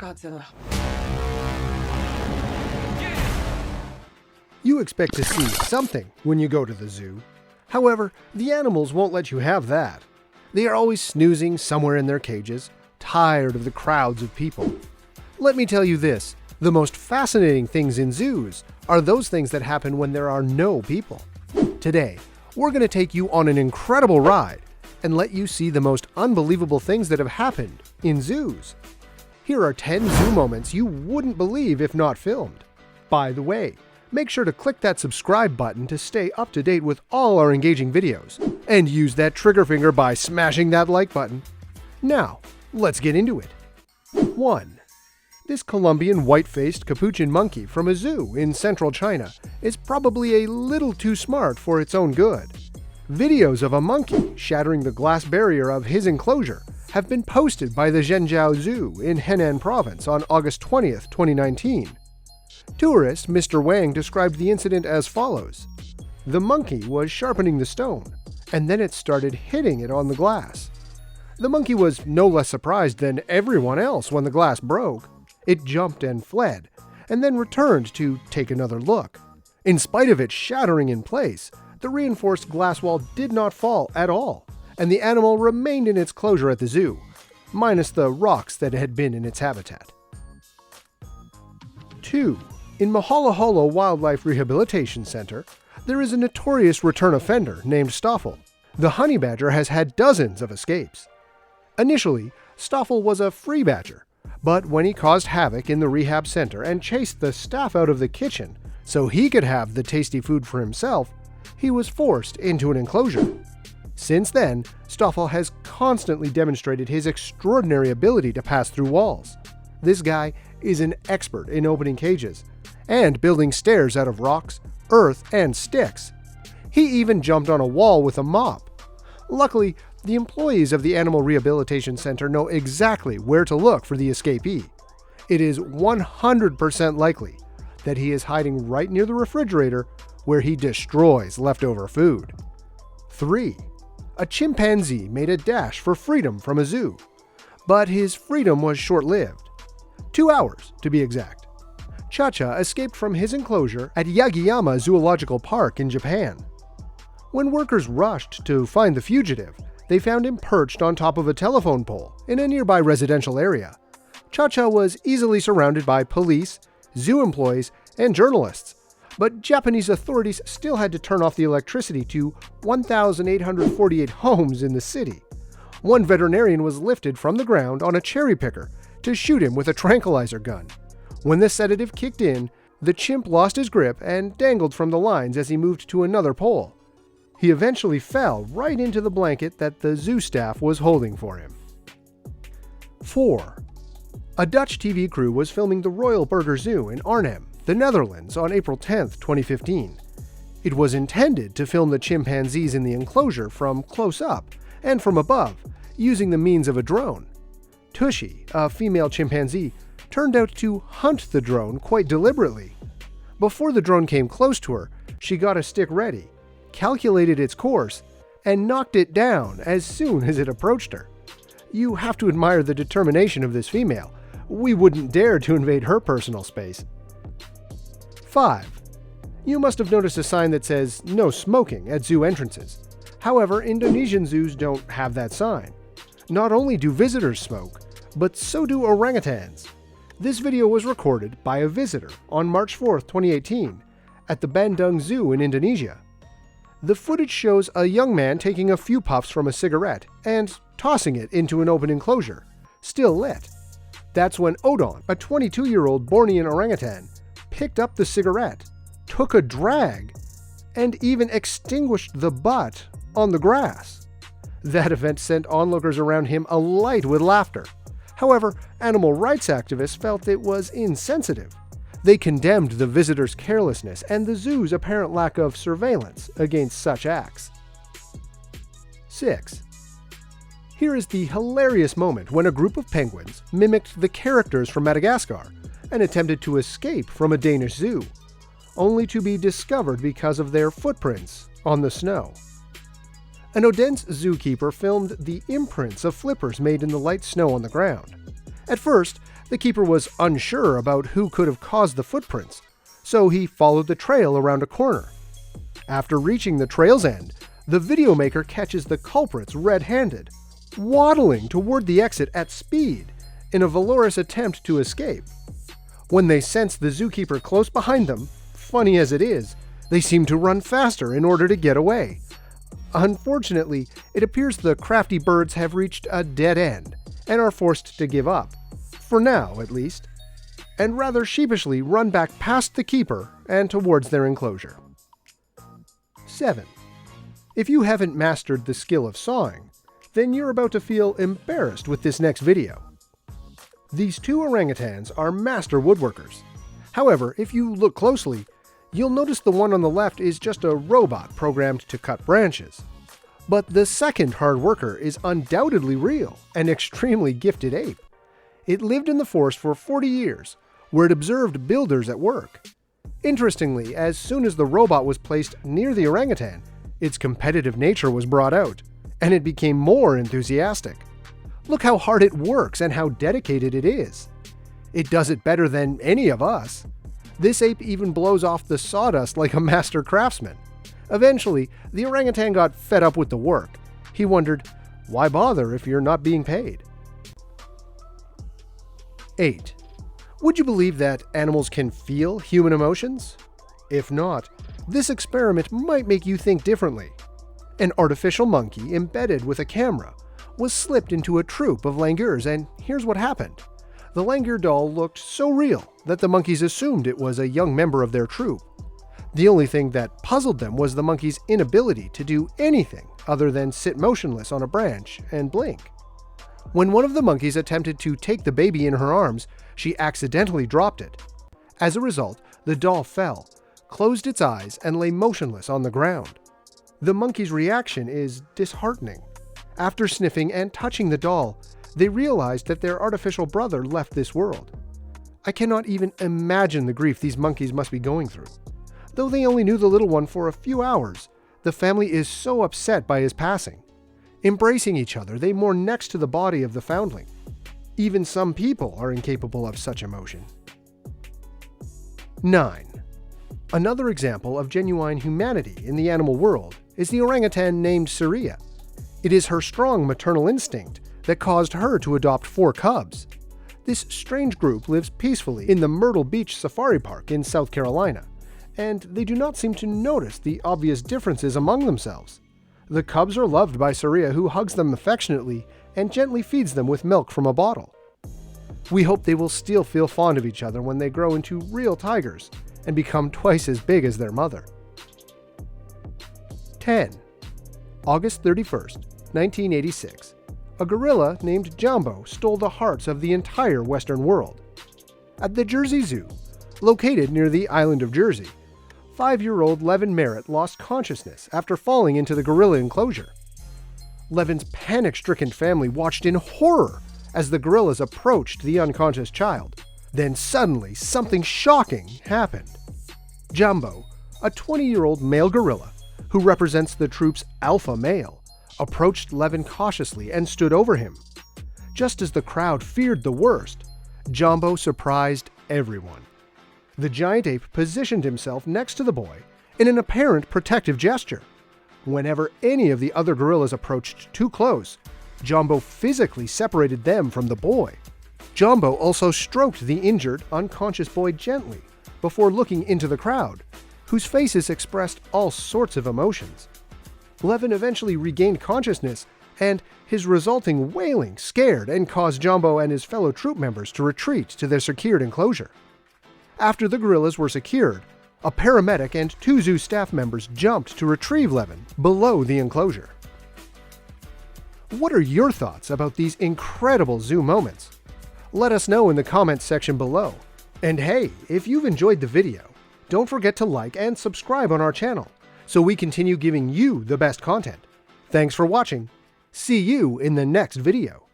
Godzilla. You expect to see something when you go to the zoo. However, the animals won't let you have that. They are always snoozing somewhere in their cages, tired of the crowds of people. Let me tell you this, the most fascinating things in zoos are those things that happen when there are no people. Today, we're going to take you on an incredible ride and let you see the most unbelievable things that have happened in zoos. Here are 10 zoo moments you wouldn't believe if not filmed. By the way, make sure to click that subscribe button to stay up to date with all our engaging videos, and use that trigger finger by smashing that like button. Now, let's get into it. 1. This Colombian white-faced capuchin monkey from a zoo in central China is probably a little too smart for its own good. Videos of a monkey shattering the glass barrier of his enclosure have been posted by the Zhenjiao Zoo in Henan Province on August 20th, 2019. Tourist Mr. Wang described the incident as follows. The monkey was sharpening the stone, and then it started hitting it on the glass. The monkey was no less surprised than everyone else when the glass broke. It jumped and fled, and then returned to take another look. In spite of it shattering in place, the reinforced glass wall did not fall at all, and the animal remained in its closure at the zoo, minus the rocks that had been in its habitat. 2. In Mahala Wildlife Rehabilitation Center, there is a notorious return offender named Stoffel. The honey badger has had dozens of escapes. Initially, Stoffel was a free badger, but when he caused havoc in the rehab center and chased the staff out of the kitchen so he could have the tasty food for himself, he was forced into an enclosure. Since then, Stoffel has constantly demonstrated his extraordinary ability to pass through walls. This guy is an expert in opening cages and building stairs out of rocks, earth, and sticks. He even jumped on a wall with a mop. Luckily, the employees of the Animal Rehabilitation Center know exactly where to look for the escapee. It is 100% likely that he is hiding right near the refrigerator where he destroys leftover food. 3. A chimpanzee made a dash for freedom from a zoo, but his freedom was short-lived. 2 hours, to be exact. Cha-Cha escaped from his enclosure at Yagiyama Zoological Park in Japan. When workers rushed to find the fugitive, they found him perched on top of a telephone pole in a nearby residential area. Cha-Cha was easily surrounded by police, zoo employees, and journalists, but Japanese authorities still had to turn off the electricity to 1,848 homes in the city. One veterinarian was lifted from the ground on a cherry picker to shoot him with a tranquilizer gun. When the sedative kicked in, the chimp lost his grip and dangled from the lines as he moved to another pole. He eventually fell right into the blanket that the zoo staff was holding for him. 4. A Dutch TV crew was filming the Royal Burger Zoo in Arnhem, the Netherlands, on April 10, 2015. It was intended to film the chimpanzees in the enclosure from close up and from above, using the means of a drone. Tushy, a female chimpanzee, turned out to hunt the drone quite deliberately. Before the drone came close to her, she got a stick ready, calculated its course, and knocked it down as soon as it approached her. You have to admire the determination of this female. We wouldn't dare to invade her personal space. 5. You must have noticed a sign that says "No smoking" at zoo entrances. However, Indonesian zoos don't have that sign. Not only do visitors smoke, but so do orangutans. This video was recorded by a visitor on March 4, 2018, at the Bandung Zoo in Indonesia. The footage shows a young man taking a few puffs from a cigarette and tossing it into an open enclosure, still lit. That's when Odon, a 22-year-old Bornean orangutan, picked up the cigarette, took a drag, and even extinguished the butt on the grass. That event sent onlookers around him alight with laughter. However, animal rights activists felt it was insensitive. They condemned the visitor's carelessness and the zoo's apparent lack of surveillance against such acts. 6. Here is the hilarious moment when a group of penguins mimicked the characters from Madagascar and attempted to escape from a Danish zoo, only to be discovered because of their footprints on the snow. An Odense zookeeper filmed the imprints of flippers made in the light snow on the ground. At first, The keeper was unsure about who could have caused the footprints, so he followed the trail around a corner. After reaching the trail's end, the videomaker catches the culprits red-handed, waddling toward the exit at speed in a valorous attempt to escape. When they sense the zookeeper close behind them, funny as it is, they seem to run faster in order to get away. Unfortunately, it appears the crafty birds have reached a dead end and are forced to give up, for now at least, and rather sheepishly run back past the keeper and towards their enclosure. 7. If you haven't mastered the skill of sawing, then you're about to feel embarrassed with this next video. These two orangutans are master woodworkers. However, if you look closely, you'll notice the one on the left is just a robot programmed to cut branches. But the second hard worker is undoubtedly real, an extremely gifted ape. It lived in the forest for 40 years, where it observed builders at work. Interestingly, as soon as the robot was placed near the orangutan, its competitive nature was brought out, and it became more enthusiastic. Look how hard it works and how dedicated it is. It does it better than any of us. This ape even blows off the sawdust like a master craftsman. Eventually, the orangutan got fed up with the work. He wondered, why bother if you're not being paid? 8. Would you believe that animals can feel human emotions? If not, this experiment might make you think differently. An artificial monkey embedded with a camera was slipped into a troop of langurs, and here's what happened. The langur doll looked so real that the monkeys assumed it was a young member of their troop. The only thing that puzzled them was the monkey's inability to do anything other than sit motionless on a branch and blink. When one of the monkeys attempted to take the baby in her arms, she accidentally dropped it. As a result, the doll fell, closed its eyes, and lay motionless on the ground. The monkey's reaction is disheartening. After sniffing and touching the doll, they realized that their artificial brother left this world. I cannot even imagine the grief these monkeys must be going through. Though they only knew the little one for a few hours, the family is so upset by his passing. Embracing each other, they mourn next to the body of the foundling. Even some people are incapable of such emotion. 9. Another example of genuine humanity in the animal world is the orangutan named Surya. It is her strong maternal instinct that caused her to adopt 4 cubs. This strange group lives peacefully in the Myrtle Beach Safari Park in South Carolina, and they do not seem to notice the obvious differences among themselves. The cubs are loved by Surya, who hugs them affectionately and gently feeds them with milk from a bottle. We hope they will still feel fond of each other when they grow into real tigers and become twice as big as their mother. 10. August 31st, 1986. A gorilla named Jumbo stole the hearts of the entire Western world. At the Jersey Zoo, located near the island of Jersey, 5-year-old Levin Merritt lost consciousness after falling into the gorilla enclosure. Levin's panic-stricken family watched in horror as the gorillas approached the unconscious child. Then suddenly, something shocking happened. Jumbo, a 20-year-old male gorilla who represents the troop's alpha male, approached Levin cautiously and stood over him. Just as the crowd feared the worst, Jumbo surprised everyone. The giant ape positioned himself next to the boy in an apparent protective gesture. Whenever any of the other gorillas approached too close, Jumbo physically separated them from the boy. Jumbo also stroked the injured, unconscious boy gently before looking into the crowd, whose faces expressed all sorts of emotions. Levin eventually regained consciousness, and his resulting wailing scared and caused Jumbo and his fellow troop members to retreat to their secured enclosure. After the gorillas were secured, a paramedic and 2 zoo staff members jumped to retrieve Levin below the enclosure. What are your thoughts about these incredible zoo moments? Let us know in the comments section below. And hey, if you've enjoyed the video, don't forget to like and subscribe on our channel so we continue giving you the best content. Thanks for watching. See you in the next video.